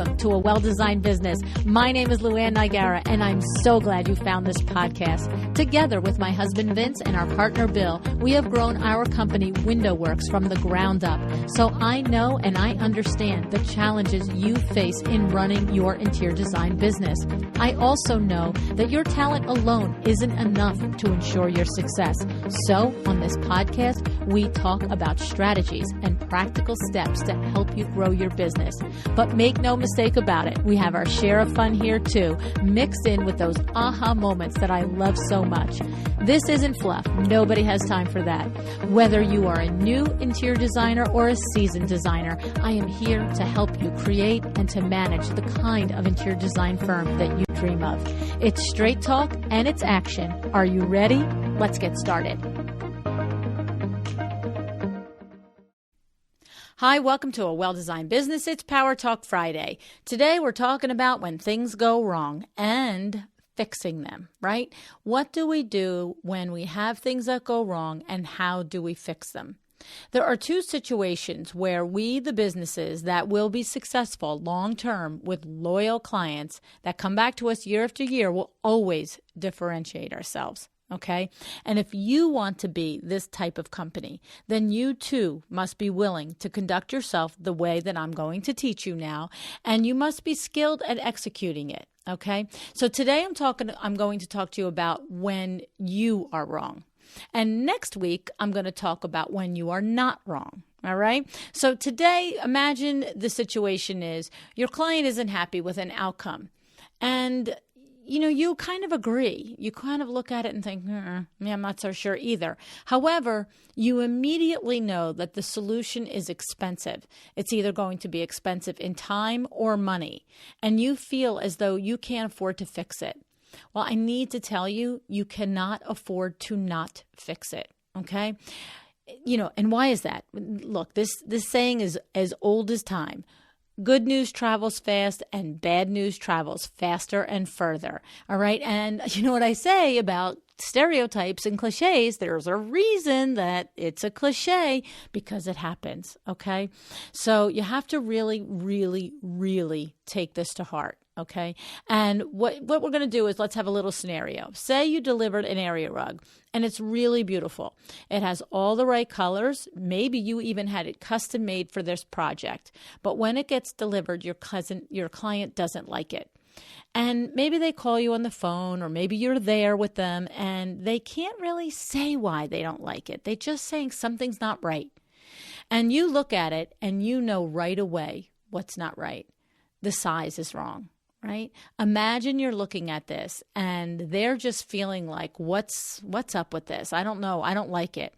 welcome to A Well-Designed Business. My name is LuAnn Nigara, and I'm so glad you found this podcast. Together with my husband Vince and our partner Bill, we have grown our company WindowWorks from the ground up. So I know and I understand the challenges you face in running your interior design business. I also know that your talent alone isn't enough to ensure your success. So on this podcast, we talk about strategies and practical steps to help you grow your business. But make no mistake about it, we have our share of fun here too, mixed in with those aha moments that I love so much. This isn't fluff. Nobody has time for that. Whether you are a new interior designer or a seasoned designer, I am here to help you create and to manage the kind of interior design firm that you dream of. It's straight talk and it's action. Are you ready? Let's get started. Hi, welcome to A Well-Designed Business. It's Power Talk Friday. Today we're talking about when things go wrong and fixing them, right? What do we do when we have things that go wrong and how do we fix them? There are two situations where we, the businesses that will be successful long-term with loyal clients that come back to us year after year, will always differentiate ourselves. Okay. And if you want to be this type of company, then you too must be willing to conduct yourself the way that I'm going to teach you now. And you must be skilled at executing it. Okay. So today I'm going to talk to you about when you are wrong. And next week, I'm going to talk about when you are not wrong. All right. So today, imagine the situation is your client isn't happy with an outcome. And you kind of agree. You kind of look at it and think, I'm not so sure either. However, you immediately know that the solution is expensive. It's either going to be expensive in time or money, and you feel as though you can't afford to fix it. Well, I need to tell you, you cannot afford to not fix it. Okay? And why is that? Look, this saying is as old as time. Good news travels fast and bad news travels faster and further. All right. And you know what I say about stereotypes and cliches? There's a reason that it's a cliche because it happens. Okay. So you have to really, really, really take this to heart. Okay. And what we're going to do is let's have a little scenario. Say you delivered an area rug and it's really beautiful. It has all the right colors. Maybe you even had it custom made for this project. But when it gets delivered, your client doesn't like it. And maybe they call you on the phone or maybe you're there with them and they can't really say why they don't like it. They're just saying something's not right. And you look at it and you know right away what's not right. The size is wrong. Right? Imagine you're looking at this and they're just feeling like, what's up with this? I don't know. I don't like it.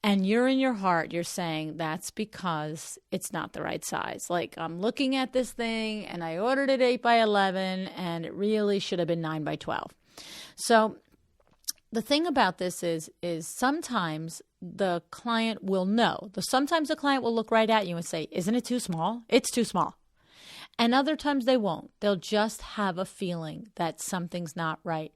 And you're in your heart, you're saying that's because it's not the right size. Like I'm looking at this thing and I ordered it 8x11 and it really should have been 9x12. So the thing about this is sometimes the client will know. Sometimes the client will look right at you and say, isn't it too small? It's too small. And other times they won't. They'll just have a feeling that something's not right.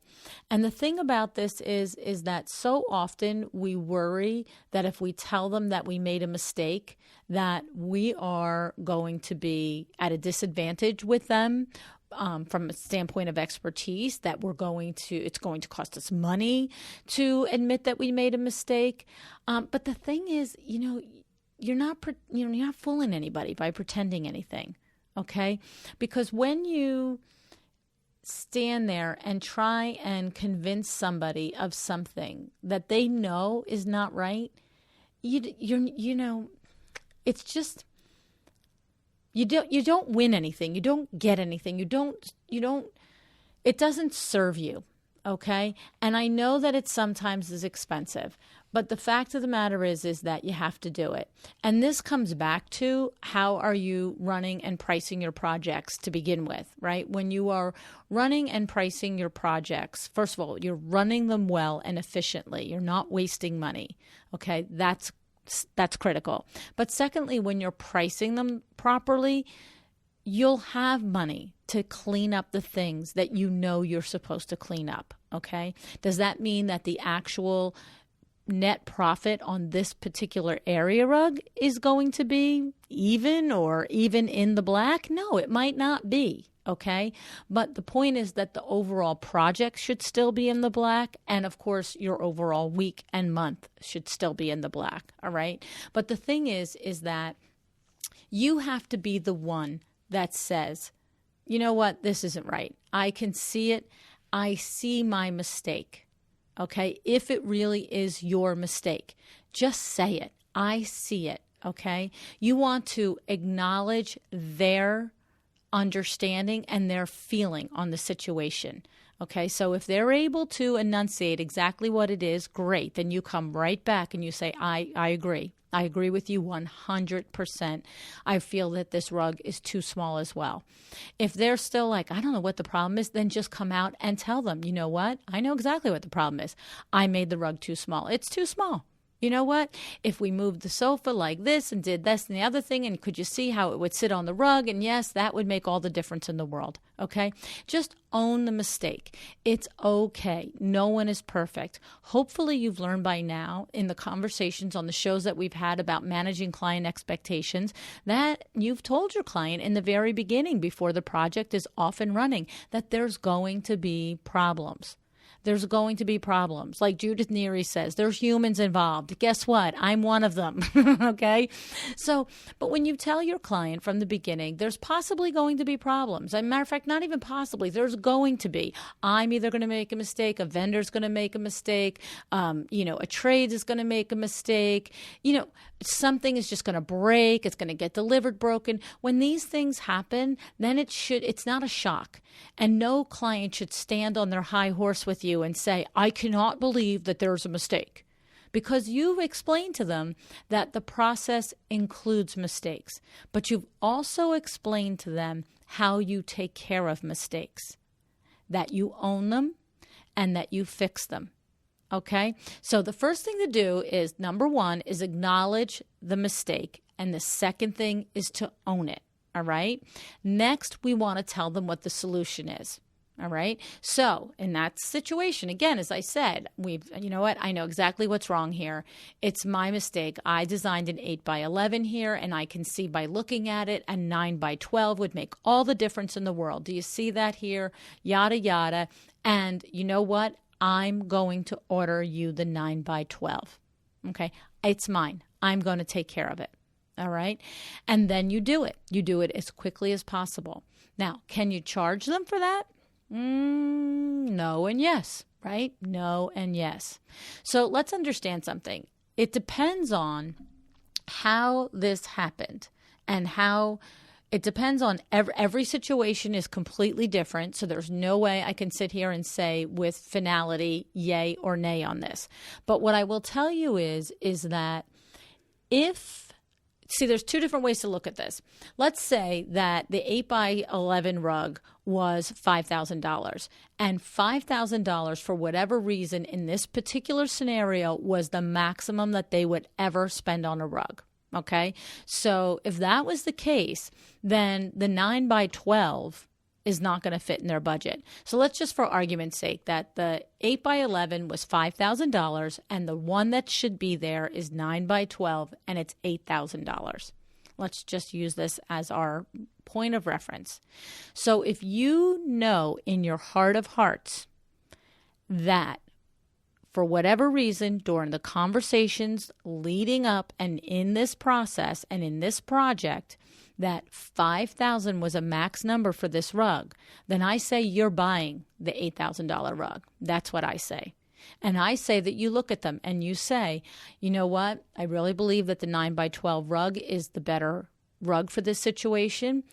And the thing about this is that so often we worry that if we tell them that we made a mistake, that we are going to be at a disadvantage with them from a standpoint of expertise, that it's going to cost us money to admit that we made a mistake. But the thing is, you're not fooling anybody by pretending anything. Okay? Because when you stand there and try and convince somebody of something that they know is not right, it's just, you don't win anything. You don't get anything. It doesn't serve you. Okay? And I know that it sometimes is expensive, but the fact of the matter is that you have to do it. And this comes back to how are you running and pricing your projects to begin with, right? When you are running and pricing your projects, first of all, you're running them well and efficiently. You're not wasting money. Okay? That's critical. But secondly, when you're pricing them properly, you'll have money to clean up the things that you're supposed to clean up, okay? Does that mean that the actual net profit on this particular area rug is going to be even or even in the black? No, it might not be. Okay. But the point is that the overall project should still be in the black. And of course, your overall week and month should still be in the black. All right. But the thing is that you have to be the one that says, you know what, this isn't right. I can see it. I see my mistake. Okay. If it really is your mistake, just say it. I see it. Okay. You want to acknowledge their understanding and their feeling on the situation. Okay, so if they're able to enunciate exactly what it is, great. Then you come right back and you say, I agree. I agree with you 100%. I feel that this rug is too small as well. If they're still like, I don't know what the problem is, then just come out and tell them, you know what? I know exactly what the problem is. I made the rug too small. It's too small. You know what? If we moved the sofa like this and did this and the other thing, and could you see how it would sit on the rug? And yes, that would make all the difference in the world. Okay? Just own the mistake. It's okay. No one is perfect. Hopefully you've learned by now in the conversations on the shows that we've had about managing client expectations that you've told your client in the very beginning before the project is off and running that there's going to be problems. There's going to be problems. Like Judith Neary says, there's humans involved. Guess what? I'm one of them. Okay? So, but when you tell your client from the beginning, there's possibly going to be problems. As a matter of fact, not even possibly, there's going to be. I'm either going to make a mistake, a vendor's going to make a mistake, a trade is going to make a mistake, something is just going to break, it's going to get delivered broken. When these things happen, then it's not a shock. And no client should stand on their high horse with you and say, I cannot believe that there's a mistake. Because you've explained to them that the process includes mistakes. But you've also explained to them how you take care of mistakes, that you own them and that you fix them. Okay? So the first thing to do is, number one, is acknowledge the mistake. And the second thing is to own it. All right? Next, we want to tell them what the solution is. All right? So in that situation, again, as I said, you know what? I know exactly what's wrong here. It's my mistake. I designed an 8x11 here, and I can see by looking at it, a 9x12 would make all the difference in the world. Do you see that here? Yada, yada. And you know what? I'm going to order you the 9x12. Okay? It's mine. I'm going to take care of it. All right? And then you do it. You do it as quickly as possible. Now, can you charge them for that? No and yes, right? No and yes. So let's understand something. It depends on how this happened and how it depends on every situation is completely different. So there's no way I can sit here and say with finality, yay or nay on this. But what I will tell you is that there's two different ways to look at this. Let's say that the 8x11 rug was $5,000 and $5,000 for whatever reason in this particular scenario was the maximum that they would ever spend on a rug. Okay. So if that was the case, then the 9x12 is not going to fit in their budget. So let's just, for argument's sake, that the 8x11 was $5,000 and the one that should be there is 9x12 and it's $8,000. Let's just use this as our point of reference. So if you know in your heart of hearts that for whatever reason during the conversations leading up and in this process and in this project, that $5,000 was a max number for this rug, then I say you're buying the $8,000 rug. That's what I say. And I say that you look at them and you say, you know what? I really believe that the 9x12 rug is the better rug for this situation.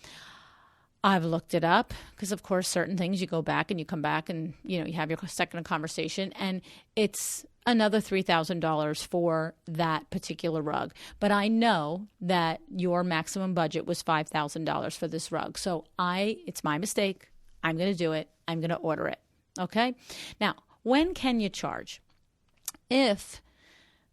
I've looked it up because, of course, certain things you go back and you come back and, you have your second conversation and it's another $3,000 for that particular rug. But I know that your maximum budget was $5,000 for this rug. So it's my mistake. I'm going to do it. I'm going to order it. Okay? Now, when can you charge? If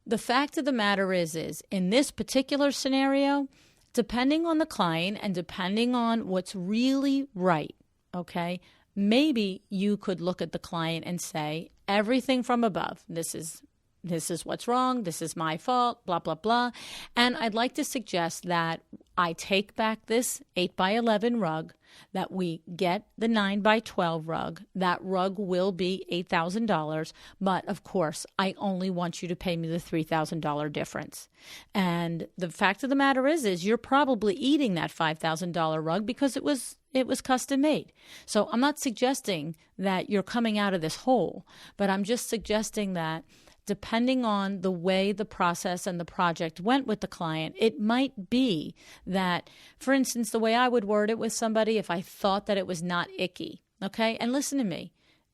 the fact of the matter is in this particular scenario, depending on the client and depending on what's really right, okay, maybe you could look at the client and say, everything from above, this is This is what's wrong. This is my fault, blah, blah, blah. And I'd like to suggest that I take back this 8x11 rug, that we get the 9x12 rug. That rug will be $8,000. But of course, I only want you to pay me the $3,000 difference. And the fact of the matter is you're probably eating that $5,000 rug because it was custom made. So I'm not suggesting that you're coming out of this whole, but I'm just suggesting that depending on the way the process and the project went with the client, it might be that, for instance, the way I would word it with somebody, if I thought that it was not icky, okay? And listen to me.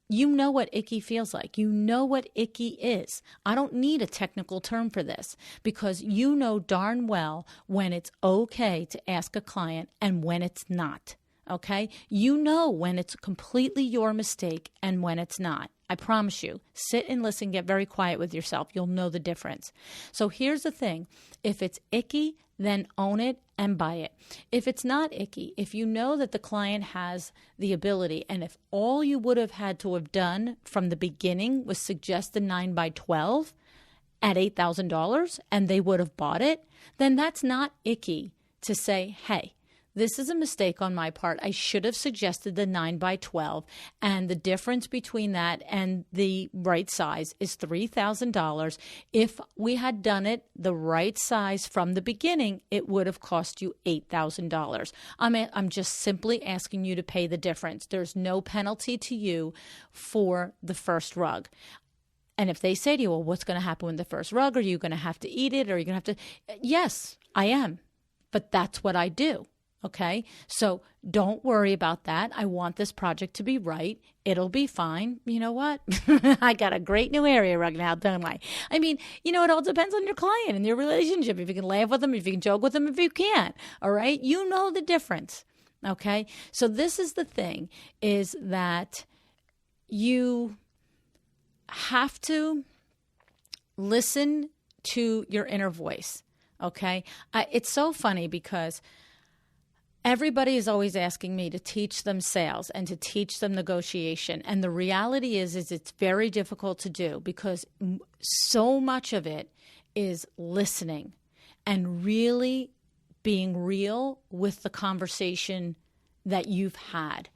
You know what icky feels like. You know what icky is. I don't need a technical term for this because you know darn well when it's okay to ask a client and when it's not. Okay? You know when it's completely your mistake and when it's not. I promise you. Sit and listen, get very quiet with yourself. You'll know the difference. So here's the thing. If it's icky, then own it and buy it. If it's not icky, if you know that the client has the ability, and if all you would have had to have done from the beginning was suggest the 9x12 at $8,000 and they would have bought it, then that's not icky to say, hey, this is a mistake on my part. I should have suggested the 9x12, and the difference between that and the right size is $3,000. If we had done it the right size from the beginning, it would have cost you $8,000. I'm just simply asking you to pay the difference. There's no penalty to you for the first rug. And if they say to you, well, what's going to happen with the first rug? Are you going to have to eat it? Or are you going to have to? Yes, I am. But that's what I do. Okay, so don't worry about that. I want this project to be right. It'll be fine. You know what? I got a great new area rug now, don't I? I mean, it all depends on your client and your relationship. If you can laugh with them, if you can joke with them, if you can't. All right, you know the difference. Okay, so this is the thing, is that you have to listen to your inner voice. Okay, it's so funny because everybody is always asking me to teach them sales and to teach them negotiation. And the reality is it's very difficult to do because so much of it is listening and really being real with the conversation that you've had,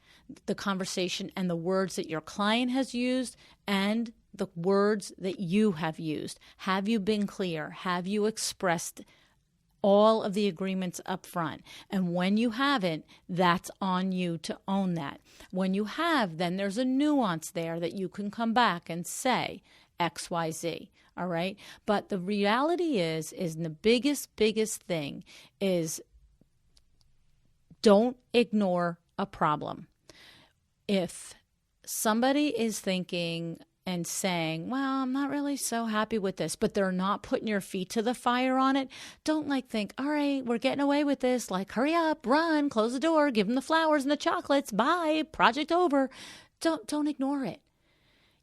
the conversation and the words that your client has used and the words that you have used. Have you been clear? Have you expressed all of the agreements up front? And when you haven't, that's on you to own that. When you have, then there's a nuance there that you can come back and say X, Y, Z. All right. But the reality is the biggest thing is don't ignore a problem. If somebody is thinking and saying, well, I'm not really so happy with this, but they're not putting your feet to the fire on it, don't think, all right, we're getting away with this. Hurry up, run, close the door, give them the flowers and the chocolates. Bye, project over. Don't ignore it.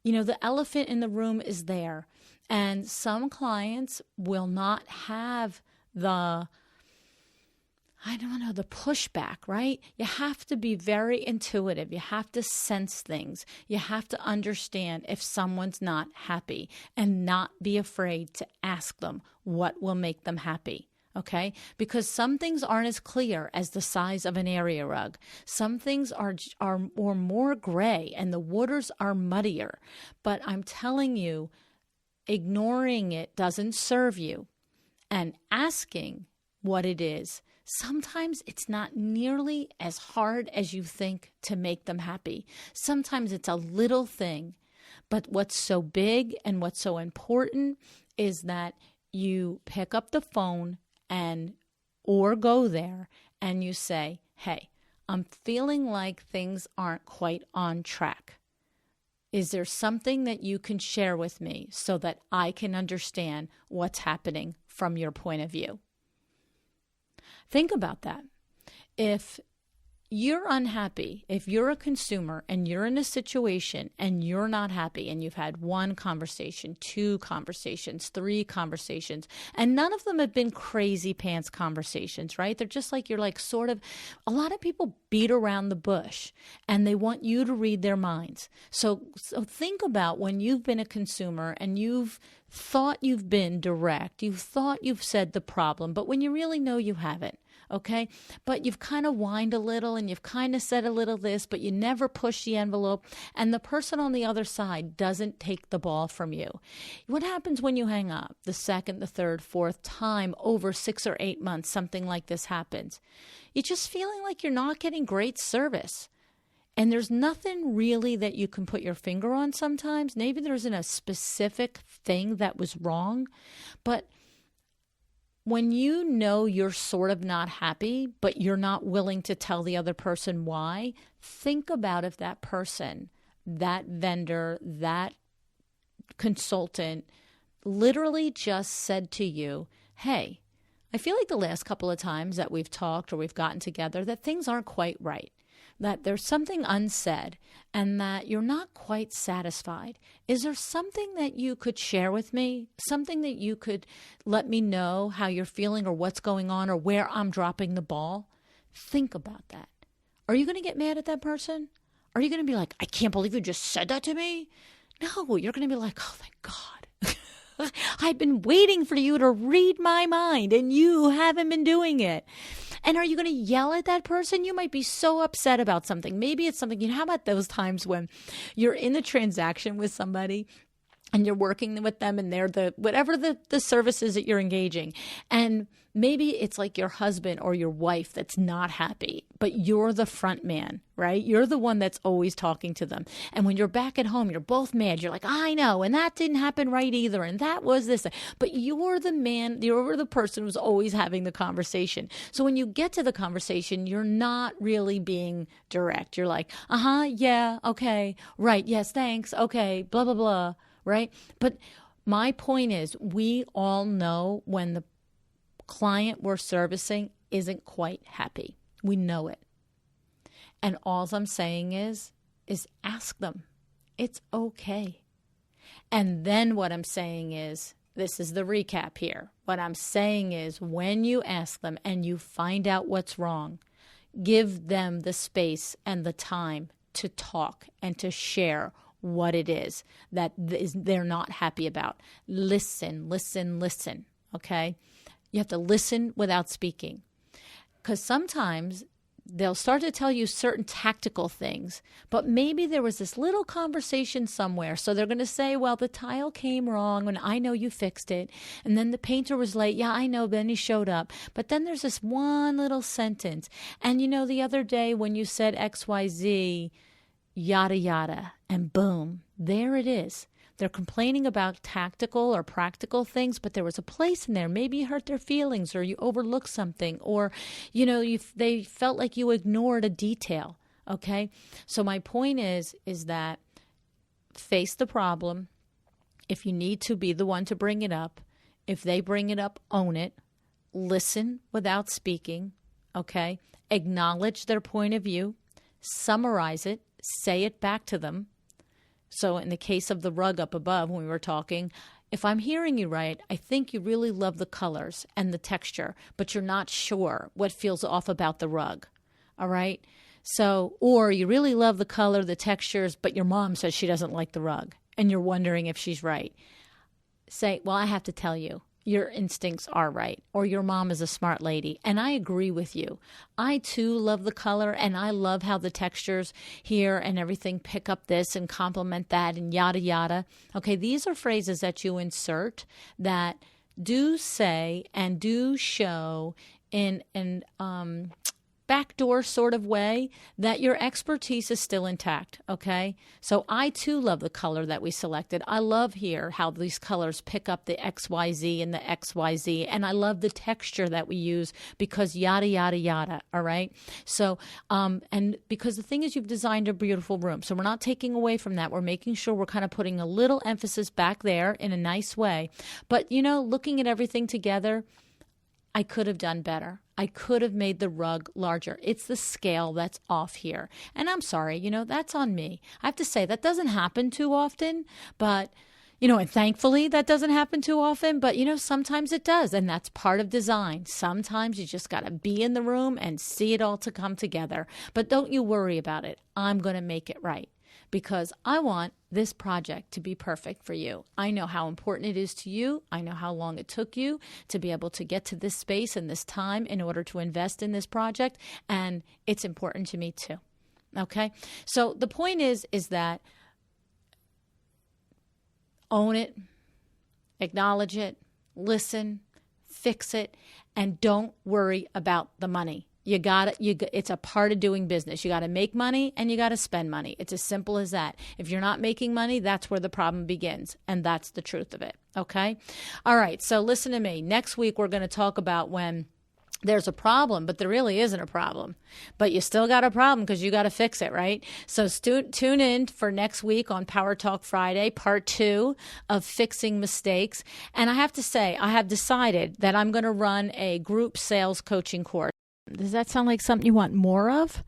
The elephant in the room is there. And some clients will not have the pushback, right? You have to be very intuitive. You have to sense things. You have to understand if someone's not happy and not be afraid to ask them what will make them happy, okay? Because some things aren't as clear as the size of an area rug. Some things are more gray and the waters are muddier. But I'm telling you, ignoring it doesn't serve you. And asking what it is, sometimes it's not nearly as hard as you think to make them happy. Sometimes it's a little thing. But what's so big and what's so important is that you pick up the phone or go there and you say, hey, I'm feeling like things aren't quite on track. Is there something that you can share with me so that I can understand what's happening from your point of view? Think about that. If you're unhappy, if you're a consumer and you're in a situation and you're not happy and you've had one conversation, two conversations, three conversations, and none of them have been crazy pants conversations, right? They're just like, you're like sort of, a lot of people beat around the bush and they want you to read their minds. So think about when you've been a consumer and you've thought you've been direct, you've thought you've said the problem, but when you really know you haven't. Okay, but you've kind of whined a little and you've kind of said a little this, but you never push the envelope, and the person on the other side doesn't take the ball from you. What happens when you hang up the second, the third, fourth time over 6 or 8 months, something like this happens? You're just feeling like you're not getting great service. And there's nothing really that you can put your finger on sometimes. Maybe there isn't a specific thing that was wrong, but when you know you're sort of not happy, but you're not willing to tell the other person why, think about if that person, that vendor, that consultant literally just said to you, hey, I feel like the last couple of times that we've talked or we've gotten together that things aren't quite right, that there's something unsaid and that you're not quite satisfied. Is there something that you could share with me? Something that you could let me know how you're feeling or what's going on or where I'm dropping the ball? Think about that. Are you going to get mad at that person? Are you going to be like, I can't believe you just said that to me? No, you're going to be like, oh, thank God. I've been waiting for you to read my mind and you haven't been doing it. And are you going to yell at that person? You might be so upset about something. Maybe it's something, how about those times when you're in a transaction with somebody and you're working with them and they're whatever the service is that you're engaging. And maybe it's like your husband or your wife that's not happy, but you're the front man, right? You're the one that's always talking to them. And when you're back at home, you're both mad. You're like, I know, and that didn't happen right either, and that was this. But you're the man, you're the person who's always having the conversation. So when you get to the conversation, you're not really being direct. You're like, yeah, okay, right, yes, thanks, okay, blah, blah, blah, right? But my point is, we all know when the client we're servicing isn't quite happy. We know it. And all I'm saying is ask them. It's okay. And then what I'm saying is, this is the recap here. What I'm saying is when you ask them and you find out what's wrong, give them the space and the time to talk and to share what it is that they're not happy about. Listen, listen, listen, okay? You have to listen without speaking, because sometimes they'll start to tell you certain tactical things, but maybe there was this little conversation somewhere. So they're going to say, well, the tile came wrong and I know you fixed it. And then the painter was late. Yeah, I know. Then he showed up. But then there's this one little sentence. And the other day when you said XYZ, yada, yada, and boom, there it is. They're complaining about tactical or practical things, but there was a place in there. Maybe you hurt their feelings or you overlooked something or, they felt like you ignored a detail, okay? So my point is that face the problem. If you need to, be the one to bring it up. If they bring it up, own it. Listen without speaking, okay? Acknowledge their point of view. Summarize it. Say it back to them. So in the case of the rug up above, when we were talking, if I'm hearing you right, I think you really love the colors and the texture, but you're not sure what feels off about the rug. All right? So, or you really love the color, the textures, but your mom says she doesn't like the rug, and you're wondering if she's right. Say, well, I have to tell you, your instincts are right, or your mom is a smart lady, and I agree with you. I, too, love the color, and I love how the textures here and everything pick up this and complement that and yada, yada. Okay, these are phrases that you insert that do say and do show in backdoor sort of way that your expertise is still intact, okay? So I too love the color that we selected. I love here how these colors pick up the XYZ and the XYZ, and I love the texture that we use because yada, yada, yada, all right? So, and because the thing is you've designed a beautiful room, so we're not taking away from that. We're making sure we're kind of putting a little emphasis back there in a nice way. But, looking at everything together, I could have done better. I could have made the rug larger. It's the scale that's off here. And I'm sorry, that's on me. I have to say that doesn't happen too often, but and thankfully that doesn't happen too often, but sometimes it does. And that's part of design. Sometimes you just got to be in the room and see it all to come together. But don't you worry about it. I'm going to make it right because I want this project to be perfect for you. I know how important it is to you. I know how long it took you to be able to get to this space and this time in order to invest in this project. And it's important to me too. Okay. So the point is that own it, acknowledge it, listen, fix it, and don't worry about the money. It's a part of doing business. You got to make money and you got to spend money. It's as simple as that. If you're not making money, that's where the problem begins. And that's the truth of it. Okay. All right. So listen to me. Next week, we're going to talk about when there's a problem, but there really isn't a problem. But you still got a problem because you got to fix it, right? So tune in for next week on Power Talk Friday, part 2 of Fixing Mistakes. And I have to say, I have decided that I'm going to run a group sales coaching course. Does that sound like something you want more of?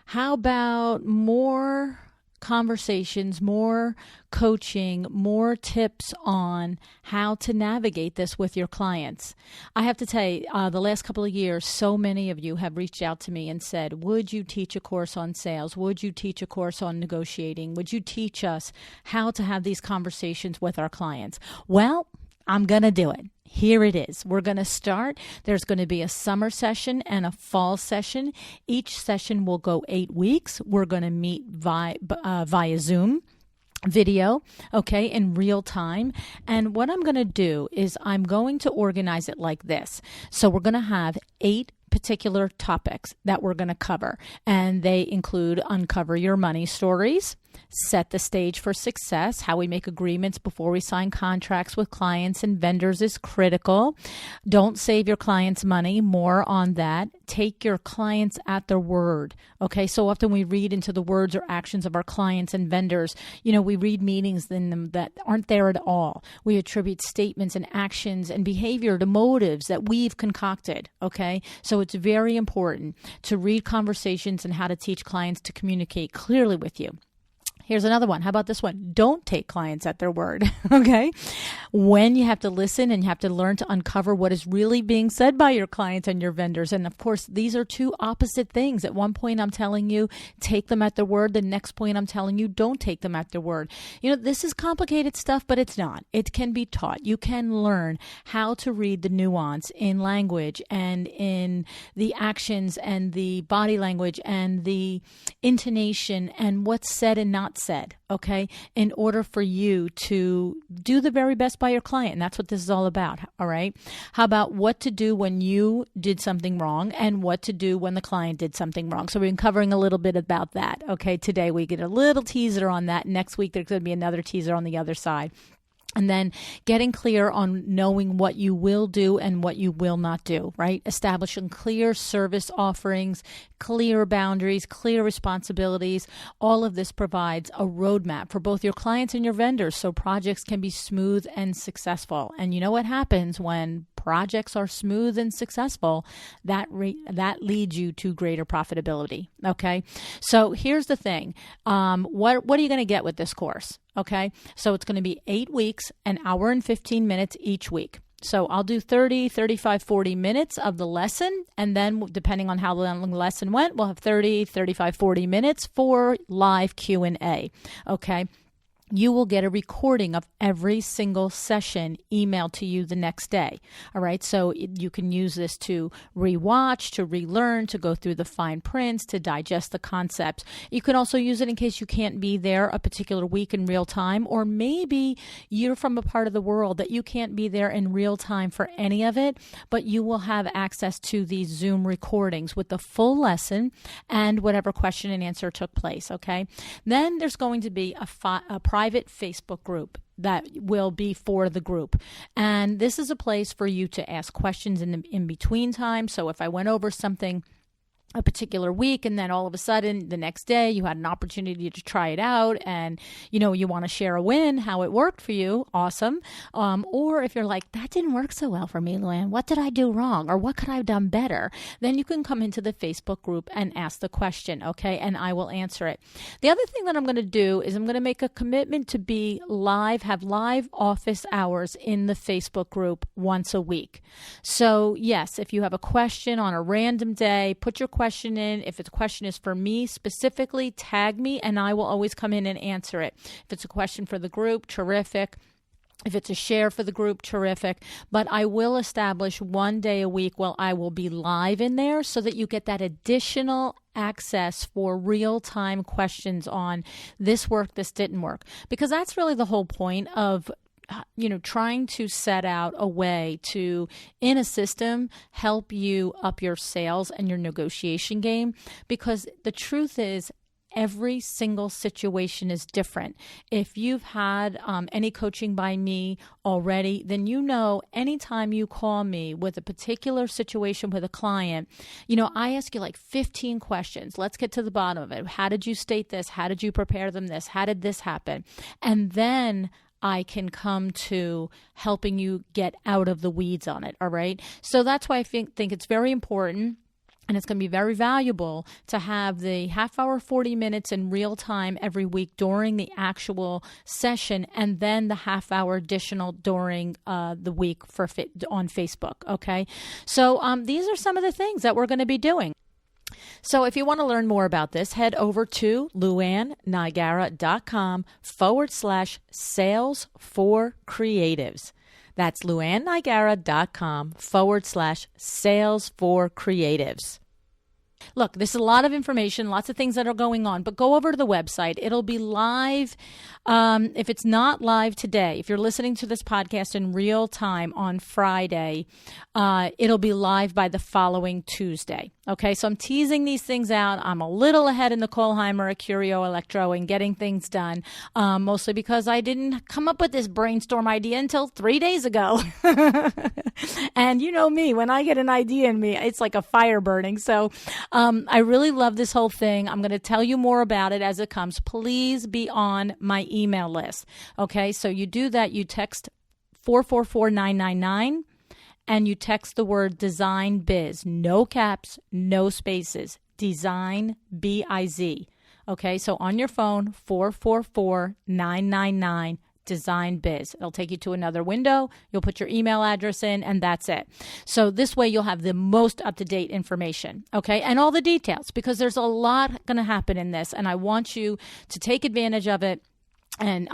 How about more conversations, more coaching, more tips on how to navigate this with your clients? I have to tell you, the last couple of years, so many of you have reached out to me and said, would you teach a course on sales? Would you teach a course on negotiating? Would you teach us how to have these conversations with our clients? Well, I'm going to do it. Here it is. We're going to start. There's going to be a summer session and a fall session. Each session will go 8 weeks. We're going to meet via Zoom video, okay, in real time. And what I'm going to do is I'm going to organize it like this. So we're going to have 8 particular topics that we're going to cover. And they include uncover your money stories, set the stage for success, how we make agreements before we sign contracts with clients and vendors is critical. Don't save your clients' money, more on that. Take your clients at their word. Okay, so often we read into the words or actions of our clients and vendors. We read meanings in them that aren't there at all. We attribute statements and actions and behavior to motives that we've concocted. Okay, so it's very important to read conversations and how to teach clients to communicate clearly with you. Here's another one. How about this one? Don't take clients at their word, okay? When you have to listen and you have to learn to uncover what is really being said by your clients and your vendors. And of course, these are two opposite things. At one point, I'm telling you, take them at their word. The next point, I'm telling you, don't take them at their word. This is complicated stuff, but it's not. It can be taught. You can learn how to read the nuance in language and in the actions and the body language and the intonation and what's said and not said, okay, in order for you to do the very best by your client. And that's what this is all about, all right? How about what to do when you did something wrong and what to do when the client did something wrong? So we've been covering a little bit about that, okay? Today we get a little teaser on that. Next week there's going to be another teaser on the other side. And then getting clear on knowing what you will do and what you will not do, right? Establishing clear service offerings, clear boundaries, clear responsibilities. All of this provides a roadmap for both your clients and your vendors so projects can be smooth and successful. And you know what happens when projects are smooth and successful? That leads you to greater profitability, okay? So here's the thing. What are you going to get with this course? Okay, so it's going to be 8 weeks, an hour and 15 minutes each week. So I'll do 30, 35, 40 minutes of the lesson. And then depending on how long the lesson went, we'll have 30, 35, 40 minutes for live Q&A. Okay. You will get a recording of every single session emailed to you the next day. All right. So you can use this to rewatch, to relearn, to go through the fine prints, to digest the concepts. You can also use it in case you can't be there a particular week in real time, or maybe you're from a part of the world that you can't be there in real time for any of it, but you will have access to these Zoom recordings with the full lesson and whatever question and answer took place. Okay. Then there's going to be a private Facebook group that will be for the group. And this is a place for you to ask questions in between time. So if I went over something a particular week, and then all of a sudden the next day you had an opportunity to try it out, and you want to share a win, how it worked for you, awesome. Or if you're like, that didn't work so well for me, LuAnn, what did I do wrong, or what could I have done better? Then you can come into the Facebook group and ask the question, okay, and I will answer it. The other thing that I'm going to do is I'm going to make a commitment to be live, have live office hours in the Facebook group once a week. So yes, if you have a question on a random day, put your question in. If the question is for me specifically, tag me and I will always come in and answer it. If it's a question for the group, terrific. If it's a share for the group, terrific. But I will establish one day a week where I will be live in there so that you get that additional access for real-time questions on this worked, this didn't work. Because that's really the whole point of trying to set out a way to, in a system, help you up your sales and your negotiation game. Because the truth is, every single situation is different. If you've had any coaching by me already, then anytime you call me with a particular situation with a client, I ask you like 15 questions. Let's get to the bottom of it. How did you state this? How did you prepare them this? How did this happen? And then I can come to helping you get out of the weeds on it, all right? So that's why I think it's very important, and it's going to be very valuable to have the half hour, 40 minutes in real time every week during the actual session, and then the half hour additional during the week on Facebook, okay? So these are some of the things that we're going to be doing. So if you want to learn more about this, head over to LuAnnNigara.com/sales for creatives. That's LuAnnNigara.com/sales for creatives. Look, this is a lot of information, lots of things that are going on, but go over to the website. It'll be live. If it's not live today, if you're listening to this podcast in real time on Friday, it'll be live by the following Tuesday. Okay, so I'm teasing these things out. I'm a little ahead in Nicole Heimer at Curio Electro and getting things done, mostly because I didn't come up with this brainstorm idea until 3 days ago. And you know me, when I get an idea in me, it's like a fire burning. So I really love this whole thing. I'm going to tell you more about it as it comes. Please be on my email list. Okay, so you do that. You text 444999. And you text the word Design Biz, no caps, no spaces, Design B-I-Z. Okay, so on your phone, 444999, Design Biz. It'll take you to another window. You'll put your email address in, and that's it. So this way you'll have the most up-to-date information, okay, and all the details, because there's a lot going to happen in this, and I want you to take advantage of it. And,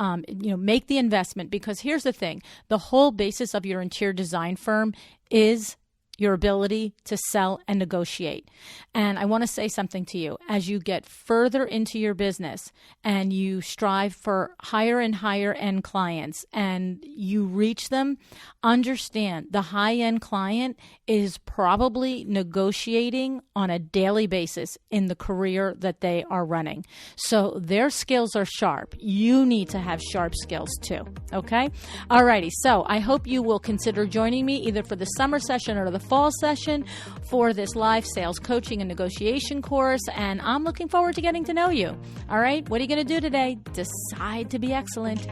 make the investment, because here's the thing. The whole basis of your interior design firm is your ability to sell and negotiate. And I want to say something to you. As you get further into your business and you strive for higher and higher end clients and you reach them, understand the high-end client is probably negotiating on a daily basis in the career that they are running. So their skills are sharp. You need to have sharp skills too, okay? Alrighty, so I hope you will consider joining me either for the summer session or the fall session for this live sales coaching and negotiation course, and I'm looking forward to getting to know you. All right, what are you going to do today? Decide to be excellent.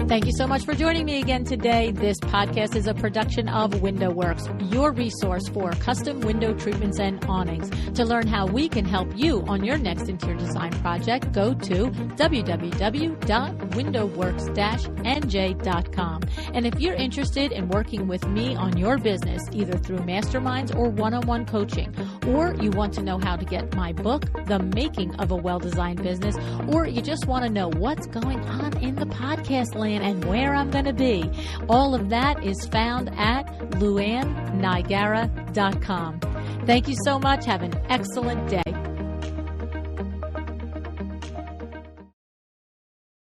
Thank you so much for joining me again today. This podcast is a production of WindowWorks, your resource for custom window treatments and awnings. To learn how we can help you on your next interior design project, go to www.windowworks-nj.com. And if you're interested in working with me on your business, either through masterminds or one-on-one coaching, or you want to know how to get my book, The Making of a Well-Designed Business, or you just want to know what's going on in the podcast land and where I'm going to be, all of that is found at LuAnnNigara.com. Thank you so much. Have an excellent day.